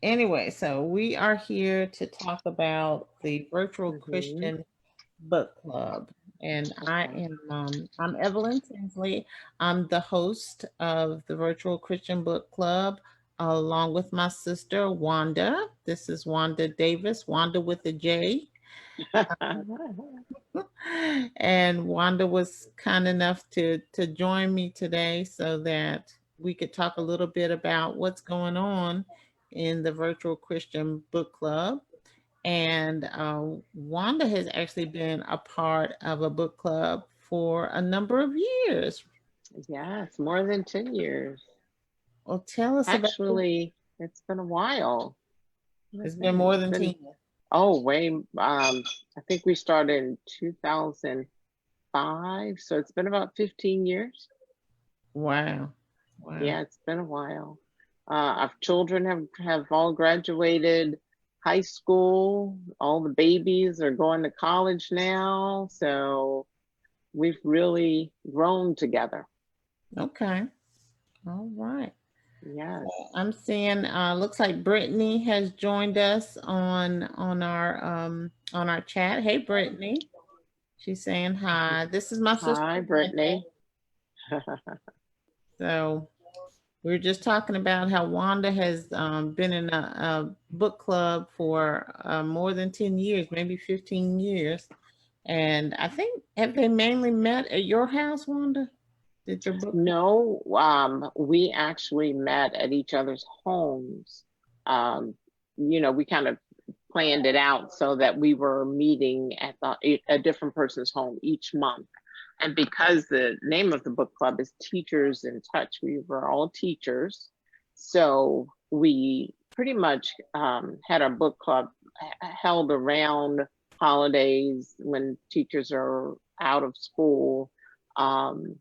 Anyway, so we are here to talk about the Virtual Hmm. Christian Book Club. And Okay. I'm Evelyn Tinsley. I'm the host of the Virtual Christian Book Club, along with my sister Wanda. This is Wanda Davis, Wanda with a J. And Wanda was kind enough to join me today so that we could talk a little bit about what's going on in the Virtual Christian Book Club. And Wanda has actually been a part of a book club for a number of years. Yes, more than 10 years. Well, tell us about it. Actually, it's been a while. It's been more It's than 10 been, years. oh, I think we started in 2005, so it's been about 15 years. Wow. Wow. Yeah, it's been a while. Our children have all graduated high school. All the babies are going to college now, so we've really grown together. Okay. All right. Yes. I'm seeing looks like Brittany has joined us on our chat. Hey Brittany. She's saying hi. This is my sister Hi, Wanda. Brittany. So we were just talking about how Wanda has been in a book club for more than 10 years, maybe 15 years. And I think, have they mainly met at your house, Wanda? Did your book? No, we actually met at each other's homes. Um, we kind of planned it out so that we were meeting at a different person's home each month. And because the name of the book club is Teachers in Touch, we were all teachers. So we pretty much had our book club held around holidays when teachers are out of school. Um,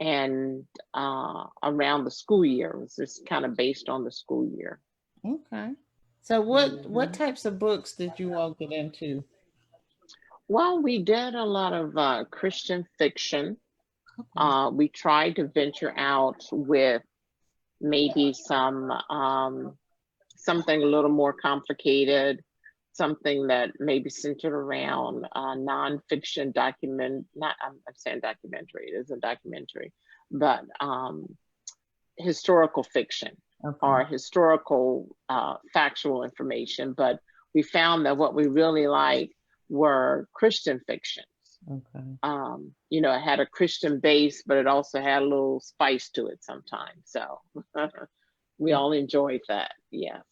and around the school year. It was just kind of based on the school year. Okay. So what Hmm. types of books did you all get into? Well, we did a lot of Christian fiction. Okay. We tried to venture out with maybe something a little more complicated, something that maybe centered around nonfiction document. Not I'm saying documentary. It is a documentary, but historical fiction Okay. or historical factual information, but we found that what we really liked were Christian fictions. Okay. It had a Christian base, but it also had a little spice to it sometimes. So we Yeah. all enjoyed that. Yes.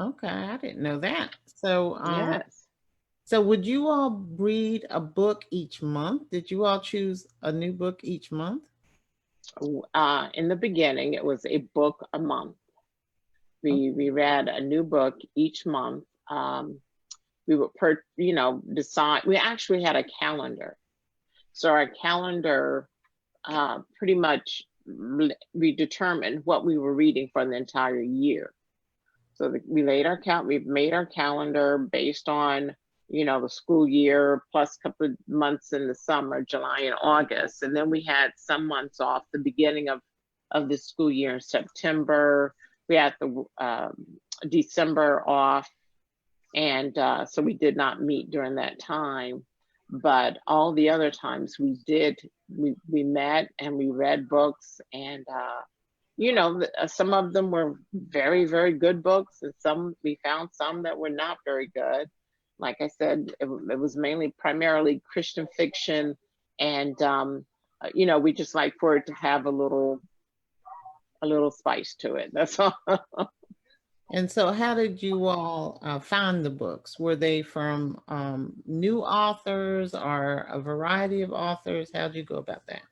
Okay. I didn't know that. So Yes. so would you all read a book each month? Did you all choose a new book each month? In the beginning, it was a book a month. We read a new book each month. We would decide. We actually had a calendar. So our calendar pretty much we determined what we were reading for the entire year. So we've made our calendar based on the school year plus a couple of months in the summer, July and August, and then we had some months off. The beginning of the school year in September, we had the December off, and so we did not meet during that time. But all the other times we met and we read books, and some of them were very, very good books, and some we found some that were not very good. Like I said, it was mainly primarily Christian fiction, and we just like for it to have a little spice to it. That's all. And so, how did you all find the books? Were they from new authors or a variety of authors? How did you go about that?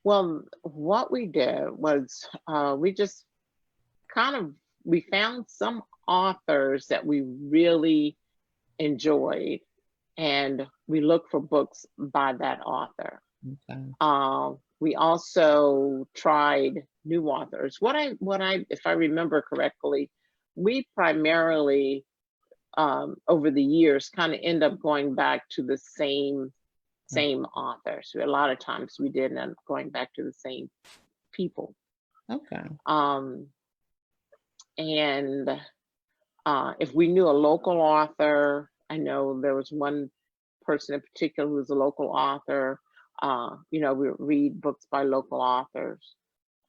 Well, what we did was we just kind of we found some authors that we really enjoyed, and we looked for books by that author. Okay. We also tried new authors. If I remember correctly, we primarily over the years kind of end up going back to the same authors. A lot of times we did end up going back to the same people. Okay. Um, And if we knew a local author, I know there was one person in particular who was a local author. We would read books by local authors,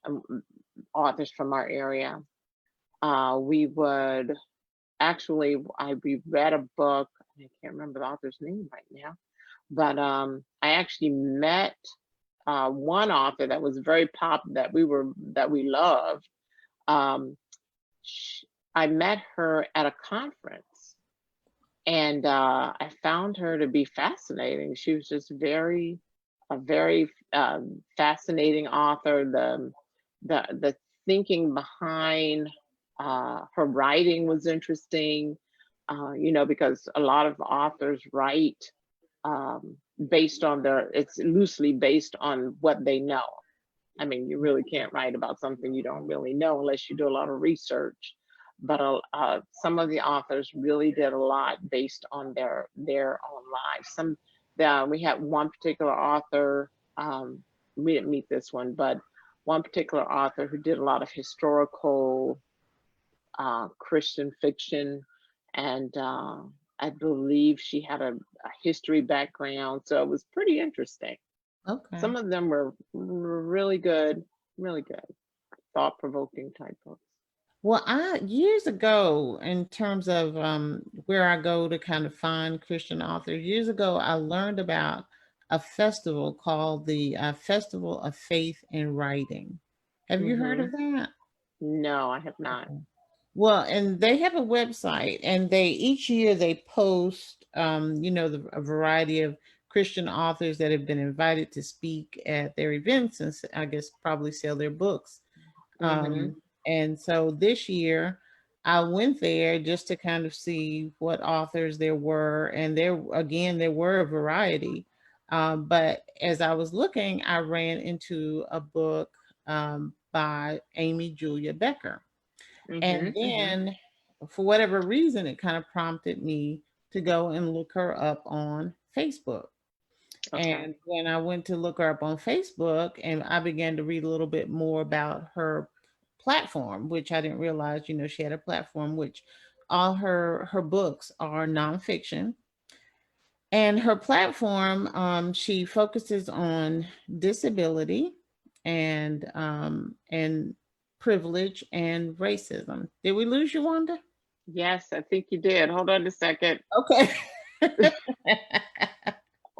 um, authors from our area. We would we read a book. I can't remember the author's name right now, but I actually met one author that was very popular that we loved. Um, I met her at a conference, and I found her to be fascinating. She was just a very fascinating author. The thinking behind her writing was interesting. Because a lot of authors write based on it's loosely based on what they know. I mean, you really can't write about something you don't really know unless you do a lot of research. But some of the authors really did a lot based on their own lives. We had one particular author. We didn't meet this one, but one particular author who did a lot of historical Christian fiction, and I believe she had a history background, so it was pretty interesting. Okay. Some of them were really good, thought-provoking type books. Well, years ago, in terms of where I go to kind of find Christian authors, years ago, I learned about a festival called the Festival of Faith and Writing. Have you heard of that? No, I have not. Okay. Well, and they have a website, and each year they post, a variety of Christian authors that have been invited to speak at their events, and I guess probably sell their books. And so this year I went there just to kind of see what authors there were. And there were a variety. But as I was looking, I ran into a book by Amy Julia Becker. And then for whatever reason, it kind of prompted me to go and look her up on Facebook. Okay. And when I went to look her up on Facebook, and I began to read a little bit more about her platform, which I didn't realize, she had a platform, which all her books are nonfiction. And her platform, she focuses on disability and privilege and racism. Did we lose you, Wanda? Yes, I think you did. Hold on a second. Okay.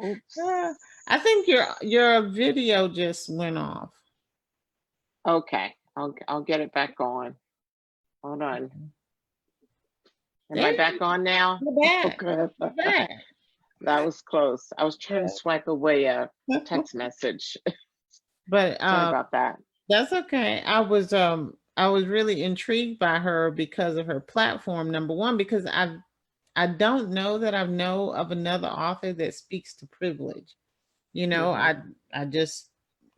Oops. I think your video just went off. Okay, I'll get it back on. Hold on. Am I back on now? Back. Okay. Back. That was close. I was trying to swipe away a text message. But sorry about that. That's okay. I was really intrigued by her because of her platform. Number one, because I don't know that I know of another author that speaks to privilege. I just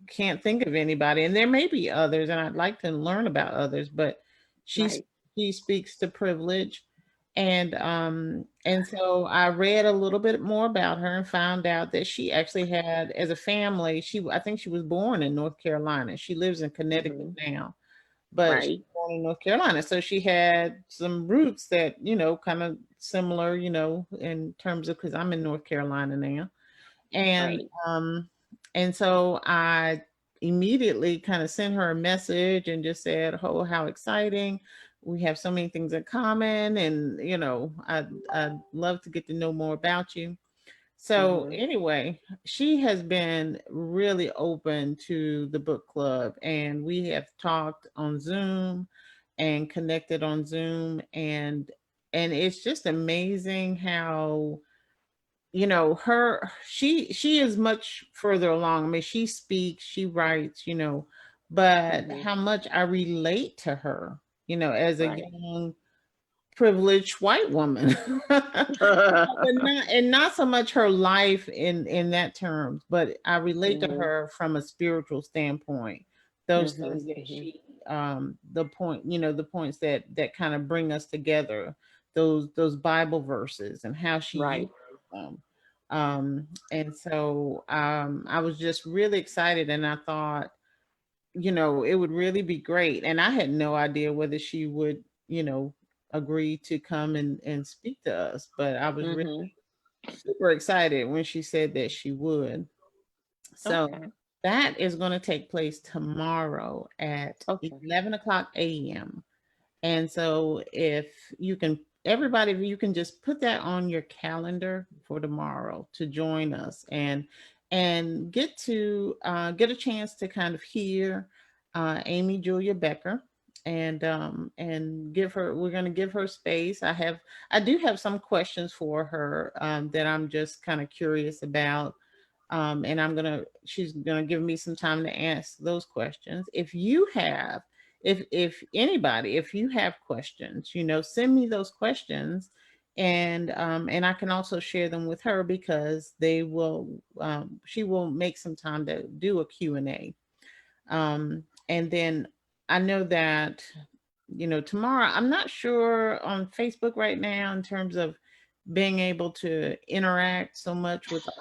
can't think of anybody, and there may be others, and I'd like to learn about others, but she speaks to privilege. And so I read a little bit more about her and found out that she actually had, as a family, I think she was born in North Carolina. She lives in Connecticut now, but she was born in North Carolina. So she had some roots that, kind of similar, in terms of, because I'm in North Carolina now. And so I immediately kind of sent her a message and just said, oh, how exciting. We have so many things in common, and I'd love to get to know more about you. So anyway, she has been really open to the book club, and we have talked on Zoom and connected on Zoom, and it's just amazing how she is much further along. I mean, she speaks, she writes, but how much I relate to her, as a young privileged white woman. and not so much her life in that terms, but I relate to her from a spiritual standpoint. Those things that she the points that kind of bring us together, those Bible verses and how she uses them. And so I was just really excited, and I thought, it would really be great. And I had no idea whether she would agree to come and speak to us. But I was really Mm-hmm. super excited when she said that she would. So Okay. that is going to take place tomorrow at Okay. 11 o'clock a.m. And so if you can, everybody, if you can just put that on your calendar for tomorrow to join us and get a chance to kind of hear Amy Julia Becker and give her. We're going to give her space. I do have some questions for her that I'm just kind of curious about. And she's gonna give me some time to ask those questions. If anybody, if you have questions, send me those questions, and I can also share them with her because she will make some time to do a Q&A. And then I know that, tomorrow, I'm not sure on Facebook right now in terms of being able to interact so much with the